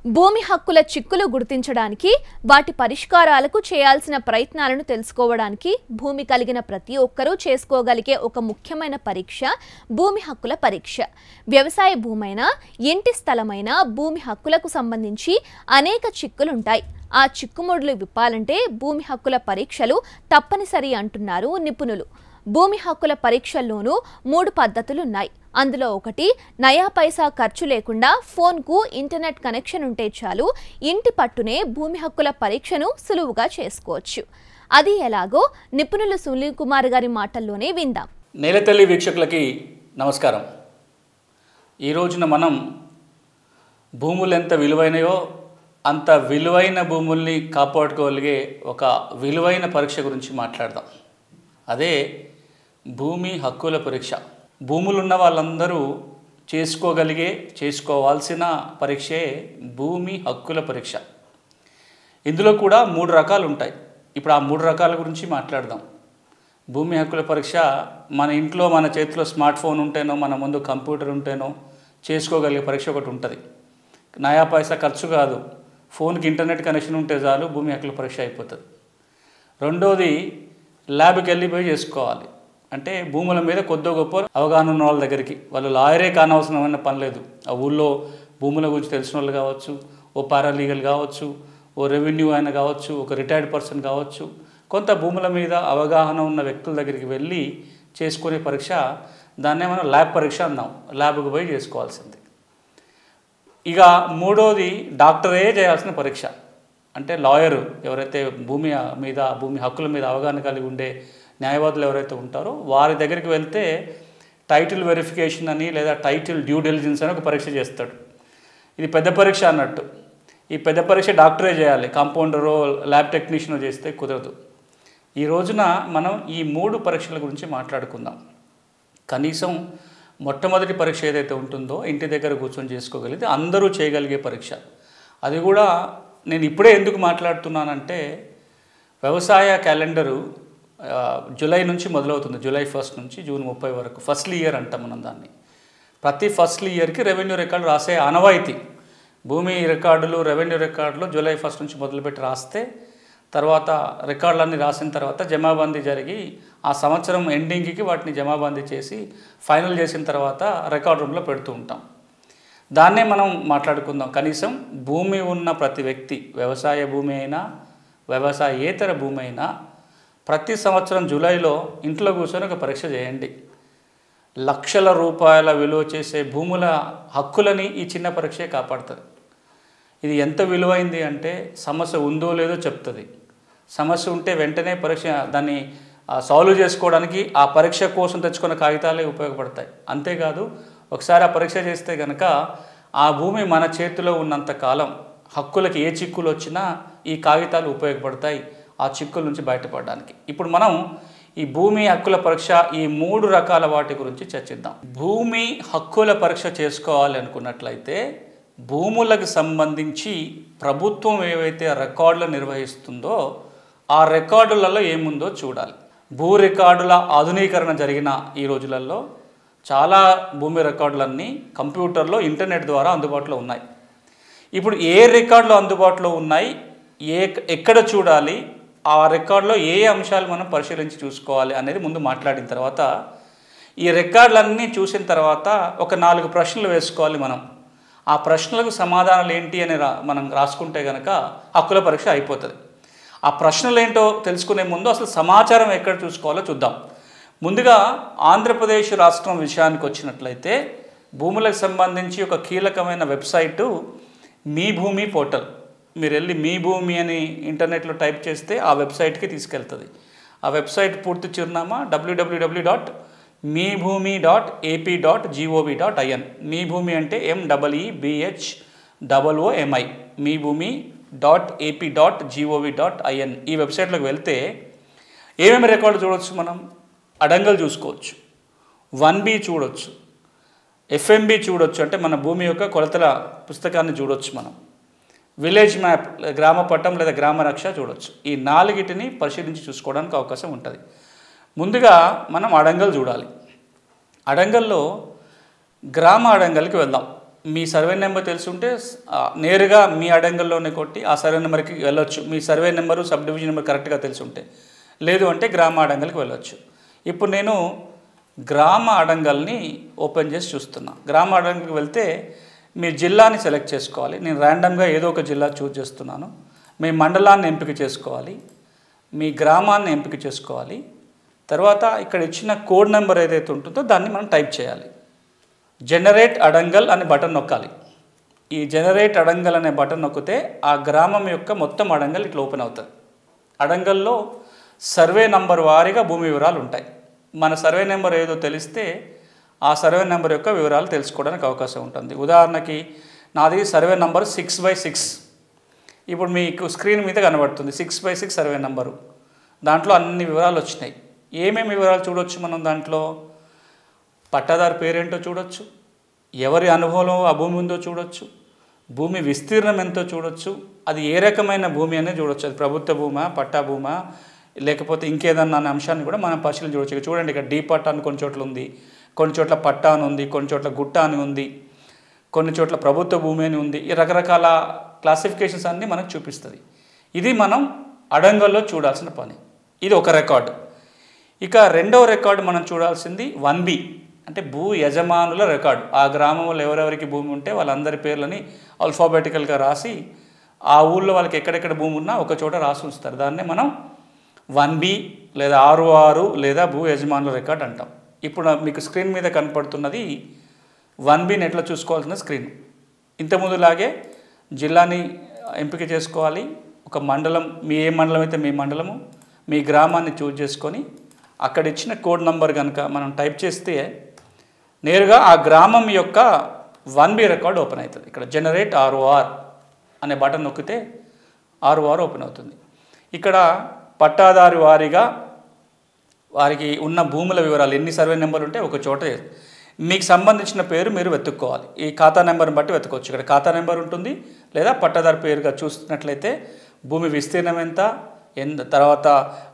భూమి హక్కుల చిక్కులు గుర్తించడానికి, వాటి పరిష్కారాలకు చేయాల్సిన ప్రయత్నాలను తెలుసుకోవడానికి భూమి కలిగిన ప్రతి ఒక్కరూ చేసుకోగలిగే ఒక ముఖ్యమైన పరీక్ష భూమి హక్కుల పరీక్ష. వ్యవసాయ భూమైనా, ఇంటి స్థలమైనా భూమి హక్కులకు సంబంధించి అనేక చిక్కులుంటాయి. ఆ చిక్కుముడులు విప్పాలంటే భూమి హక్కుల పరీక్షలు తప్పనిసరి అంటున్నారు నిపుణులు. భూమి హక్కుల పరీక్షల్లోనూ 3 పద్ధతులున్నాయి. అందులో ఒకటి, నయా పైసా ఖర్చు లేకుండా ఫోన్కు ఇంటర్నెట్ కనెక్షన్ ఉంటే చాలు ఇంటి పట్టునే భూమి హక్కుల పరీక్షను సులువుగా చేసుకోవచ్చు. అది ఎలాగో నిపుణులు సునీల్ కుమార్ గారి మాటల్లోనే విందాం. నేలతల్లి వీక్షకులకి నమస్కారం. ఈ రోజున మనం భూములు ఎంత విలువైనయో అంత విలువైన భూముల్ని కాపాడుకోగలిగే ఒక విలువైన పరీక్ష గురించి మాట్లాడదాం. అదే భూమి హక్కుల పరీక్ష. భూములున్న వాళ్ళందరూ చేసుకోవాల్సిన పరీక్షే భూమి హక్కుల పరీక్ష. ఇందులో కూడా 3 రకాలు ఉంటాయి. ఇప్పుడు ఆ 3 రకాల గురించి మాట్లాడదాం. భూమి హక్కుల పరీక్ష మన ఇంట్లో మన చేతిలో స్మార్ట్ ఫోన్ ఉంటేనో, మన ముందు కంప్యూటర్ ఉంటేనో చేసుకోగలిగే పరీక్ష ఒకటి ఉంటుంది. నయా పైసా ఖర్చు కాదు, ఫోన్కి ఇంటర్నెట్ కనెక్షన్ ఉంటే చాలు భూమి హక్కుల పరీక్ష అయిపోతుంది. రెండోది, ల్యాబ్కి వెళ్ళిపోయి చేసుకోవాలి. అంటే భూముల మీద కొద్దో గొప్ప అవగాహన ఉన్న వాళ్ళ దగ్గరికి, వాళ్ళు లాయరే కానవసరమైన పని లేదు. ఆ ఊళ్ళో భూముల గురించి తెలిసిన వాళ్ళు కావచ్చు, ఓ పారాలీగల్ కావచ్చు, ఓ రెవెన్యూ ఆయన కావచ్చు, ఒక రిటైర్డ్ పర్సన్ కావచ్చు, కొంత భూముల మీద అవగాహన ఉన్న వ్యక్తుల దగ్గరికి వెళ్ళి చేసుకునే పరీక్ష, దాన్నే మనం ల్యాబ్ పరీక్ష అన్నాం. ల్యాబ్కి పోయి చేసుకోవాల్సింది. ఇక మూడోది, డాక్టరే చేయాల్సిన పరీక్ష. అంటే లాయరు ఎవరైతే భూమి హక్కుల మీద అవగాహన కలిగి ఉండే న్యాయవాదులు ఎవరైతే ఉంటారో వారి దగ్గరికి వెళ్తే టైటిల్ వెరిఫికేషన్ అని, లేదా టైటిల్ డ్యూ డెలిజెన్స్ అని ఒక పరీక్ష చేస్తాడు. ఇది పెద్ద పరీక్ష అన్నట్టు. ఈ పెద్ద పరీక్ష డాక్టరే చేయాలి, కాంపౌండరో ల్యాబ్ టెక్నీషియనో చేస్తే కుదరదు. ఈ రోజున మనం ఈ 3 పరీక్షల గురించి మాట్లాడుకుందాం. కనీసం మొట్టమొదటి పరీక్ష ఏదైతే ఉంటుందో ఇంటి దగ్గర కూర్చొని చేసుకోగలిగితే అందరూ చేయగలిగే పరీక్ష. అది కూడా నేను ఇప్పుడే ఎందుకు మాట్లాడుతున్నానంటే, వ్యవసాయ క్యాలెండరు జూలై నుంచి మొదలవుతుంది. జూలై 1 నుంచి జూన్ 30 వరకు ఫస్ట్ ఇయర్ అంటాం మనం దాన్ని. ప్రతి ఫస్ట్ ఇయర్కి రెవెన్యూ రికార్డు రాసే ఆనవాయితీ. భూమి రికార్డులు, రెవెన్యూ రికార్డులు జూలై 1 నుంచి మొదలుపెట్టి రాస్తే, తర్వాత రికార్డులన్నీ రాసిన తర్వాత జమాబందీ జరిగి ఆ సంవత్సరం ఎండింగ్కి వాటిని జమాబందీ చేసి ఫైనల్ చేసిన తర్వాత రికార్డు రూమ్లో పెడుతూ ఉంటాం. దాన్నే మనం మాట్లాడుకుందాం. కనీసం భూమి ఉన్న ప్రతి వ్యక్తి, వ్యవసాయ భూమి అయినా వ్యవసాయేతర భూమి అయినా, ప్రతి సంవత్సరం జూలైలో ఇంట్లో కూర్చొని ఒక పరీక్ష చేయండి. లక్షల రూపాయల విలువ చేసే భూముల హక్కులని ఈ చిన్న పరీక్షే కాపాడుతుంది. ఇది ఎంత విలువైంది అంటే, సమస్య ఉందో లేదో చెప్తుంది. సమస్య ఉంటే వెంటనే పరీక్ష దాన్ని సాల్వ్ చేసుకోవడానికి ఆ పరీక్ష కోసం తెచ్చుకున్న కాగితాలే ఉపయోగపడతాయి. అంతేకాదు, ఒకసారి ఆ పరీక్ష చేస్తే కనుక ఆ భూమి మన చేతిలో ఉన్నంత కాలం హక్కులకి ఏ చిక్కులు వచ్చినా ఈ కాగితాలు ఉపయోగపడతాయి ఆ చిక్కుల నుంచి బయటపడడానికి. ఇప్పుడు మనం ఈ భూమి హక్కుల పరీక్ష, ఈ 3 రకాల వాటి గురించి చర్చిద్దాం. భూమి హక్కుల పరీక్ష చేసుకోవాలి అనుకున్నట్లయితే, భూములకు సంబంధించి ప్రభుత్వం ఏవైతే రికార్డులు నిర్వహిస్తుందో ఆ రికార్డులలో ఏముందో చూడాలి. భూ రికార్డుల ఆధునీకరణ జరిగిన ఈ రోజులలో చాలా భూమి రికార్డులన్నీ కంప్యూటర్లో, ఇంటర్నెట్ ద్వారా అందుబాటులో ఉన్నాయి. ఇప్పుడు ఏ రికార్డులు అందుబాటులో ఉన్నాయి, ఎక్కడ చూడాలి, ఆ రికార్డులో ఏ అంశాలు మనం పరిశీలించి చూసుకోవాలి అనేది ముందు మాట్లాడిన తర్వాత, ఈ రికార్డులన్నీ చూసిన తర్వాత ఒక 4 ప్రశ్నలు వేసుకోవాలి మనం. ఆ ప్రశ్నలకు సమాధానాలు ఏంటి అని మనం రాసుకుంటే కనుక హక్కుల పరీక్ష అయిపోతుంది. ఆ ప్రశ్నలు ఏంటో తెలుసుకునే ముందు అసలు సమాచారం ఎక్కడ చూసుకోవాలో చూద్దాం. ముందుగా ఆంధ్రప్రదేశ్ రాష్ట్రం విషయానికి వచ్చినట్లయితే, భూములకు సంబంధించి ఒక కీలకమైన వెబ్సైటు మీ భూమి పోర్టల్. మీరు వెళ్ళి మీ భూమి అని ఇంటర్నెట్లో టైప్ చేస్తే ఆ వెబ్సైట్కి తీసుకెళ్తుంది. ఆ వెబ్సైట్ పూర్తి చిరునామా www.meebhumi.ap.gov.in. మీ భూమి అంటే MEEBHOOMI, meebhumi.ap.gov.in. ఈ వెబ్సైట్లోకి వెళ్తే ఏమేమి రికార్డు చూడవచ్చు మనం? అడంగల్ చూసుకోవచ్చు, 1B చూడవచ్చు, FMB చూడవచ్చు, అంటే మన భూమి యొక్క కొలతల పుస్తకాన్ని చూడవచ్చు మనం. విలేజ్ మ్యాప్, గ్రామ పట్టం లేదా గ్రామ రక్ష చూడవచ్చు. ఈ 4టిని పరిశీలించి చూసుకోవడానికి అవకాశం ఉంటుంది. ముందుగా మనం అడంగల్ చూడాలి. అడంగల్లో గ్రామ అడంగల్కి వెళ్దాం. మీ సర్వే నెంబర్ తెలుసుంటే నేరుగా మీ అడంగల్లోనే కొట్టి ఆ సర్వే నెంబర్కి వెళ్ళొచ్చు. మీ survey number subdivision number కరెక్ట్గా తెలుసుంటే. లేదు అంటే గ్రామ అడంగల్కి వెళ్ళొచ్చు. ఇప్పుడు నేను గ్రామ అడంగల్ని ఓపెన్ చేసి చూస్తున్నా. గ్రామ అడంగల్కి వెళ్తే మీ జిల్లాని సెలెక్ట్ చేసుకోవాలి. నేను ర్యాండమ్గా ఏదో ఒక జిల్లా చూస్ చేస్తున్నాను. మీ మండలాన్ని ఎంపిక చేసుకోవాలి, మీ గ్రామాన్ని ఎంపిక చేసుకోవాలి. తర్వాత ఇక్కడ ఇచ్చిన కోడ్ నెంబర్ ఏదైతే ఉంటుందో దాన్ని మనం టైప్ చేయాలి. జనరేట్ అడంగల్ అనే బటన్ నొక్కాలి. ఈ జనరేట్ అడంగల్ అనే బటన్ నొక్కితే ఆ గ్రామం యొక్క మొత్తం అడంగల్ ఇట్లా ఓపెన్ అవుతుంది. అడంగల్లో సర్వే నంబర్ వారీగా భూమి వివరాలు ఉంటాయి. మన సర్వే నెంబర్ ఏదో తెలిస్తే ఆ సర్వే నెంబర్ యొక్క వివరాలు తెలుసుకోవడానికి అవకాశం ఉంటుంది. ఉదాహరణకి నాది సర్వే నంబర్ 6/6. ఇప్పుడు మీకు స్క్రీన్ మీద కనబడుతుంది 6/6 సర్వే నంబరు. దాంట్లో అన్ని వివరాలు వచ్చినాయి. ఏమేమి వివరాలు చూడవచ్చు మనం దాంట్లో? పట్టాదారు పేరేంటో చూడొచ్చు, ఎవరి అనుభవంలో ఆ భూమి ఉందో చూడొచ్చు, భూమి విస్తీర్ణం ఎంతో చూడొచ్చు, అది ఏ రకమైన భూమి అనేది చూడొచ్చు. అది ప్రభుత్వ భూమా, పట్టా భూమా, లేకపోతే ఇంకేదన్నా అనే అంశాన్ని కూడా మనం పరిశీలన చూడొచ్చు. ఇక చూడండి, ఇక్కడ డీ పట్టా అని కొన్ని చోట్ల ఉంది, కొన్ని చోట్ల పట్టా అని ఉంది, కొన్ని చోట్ల గుట్ట అని ఉంది, కొన్ని చోట్ల ప్రభుత్వ భూమి అని ఉంది. ఈ రకరకాల క్లాసిఫికేషన్స్ అన్నీ మనకు చూపిస్తుంది. ఇది మనం అడంగల్లో చూడాల్సిన పని. ఇది ఒక రికార్డు. ఇక రెండవ రికార్డు మనం చూడాల్సింది 1B, అంటే భూ యజమానుల రికార్డు. ఆ గ్రామంలో ఎవరెవరికి భూమి ఉంటే వాళ్ళందరి పేర్లని ఆల్ఫాబెటికల్గా రాసి ఆ ఊళ్ళో వాళ్ళకి ఎక్కడెక్కడ భూమి ఉన్నా ఒక చోట రాసి ఉంచుతారు. దాన్నే మనం 1B లేదా 6 లేదా భూ యజమానుల రికార్డు అంటాం. ఇప్పుడు మీకు స్క్రీన్ మీద కనపడుతున్నది 1Bని ఎట్లా చూసుకోవాల్సిన స్క్రీన్. ఇంతకుముందులాగే జిల్లాని ఎంపిక చేసుకోవాలి, ఒక మండలం, మీ ఏ మండలం అయితే మీ మండలము, మీ గ్రామాన్ని చూజ్ చేసుకొని అక్కడ ఇచ్చిన కోడ్ నంబర్ కనుక మనం టైప్ చేస్తే నేరుగా ఆ గ్రామం యొక్క 1B రికార్డు ఓపెన్ అవుతుంది. ఇక్కడ జనరేట్ ROR అనే బటన్ నొక్కితే ROR ఓపెన్ అవుతుంది. ఇక్కడ పట్టాదారు వారీగా వారికి ఉన్న భూముల వివరాలు, ఎన్ని సర్వే నెంబర్లు ఉంటే ఒక చోట మీకు సంబంధించిన పేరు మీరు వెతుక్కోవాలి. ఈ ఖాతా నెంబర్ని బట్టి వెతుక్కోవచ్చు. ఇక్కడ ఖాతా నెంబర్ ఉంటుంది, లేదా పట్టాదారు పేరుగా చూస్తున్నట్లయితే భూమి విస్తీర్ణం ఎంత, తర్వాత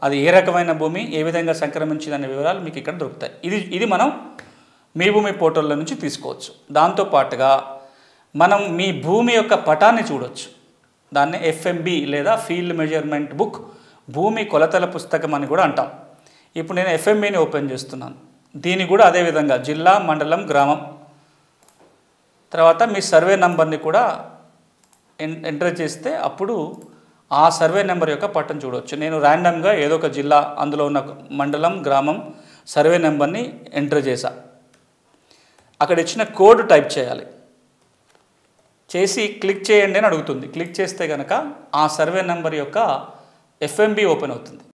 అది ఏ రకమైన భూమి, ఏ విధంగా సంక్రమించిందనే వివరాలు మీకు ఇక్కడ దొరుకుతాయి. ఇది మనం మీ భూమి పోర్టల్లో నుంచి తీసుకోవచ్చు. దాంతోపాటుగా మనం మీ భూమి యొక్క పటాన్ని చూడవచ్చు. దాన్ని FMB లేదా ఫీల్డ్ మెజర్మెంట్ బుక్, భూమి కొలతల పుస్తకం అని కూడా అంటాం. ఇప్పుడు నేను FMBని ఓపెన్ చేస్తున్నాను. దీన్ని కూడా అదేవిధంగా జిల్లా, మండలం, గ్రామం, తర్వాత మీ సర్వే నెంబర్ని కూడా ఎంటర్ చేస్తే అప్పుడు ఆ సర్వే నెంబర్ యొక్క పట్టం చూడవచ్చు. నేను ర్యాండమ్గా ఏదో ఒక జిల్లా, అందులో ఉన్న మండలం, గ్రామం సర్వే నెంబర్ని ఎంటర్ చేశా. అక్కడ ఇచ్చిన కోడ్ టైప్ చేయాలి. చేసి క్లిక్ చేయండి అని అడుగుతుంది. క్లిక్ చేస్తే కనుక ఆ సర్వే నెంబర్ యొక్క FMB ఓపెన్ అవుతుంది.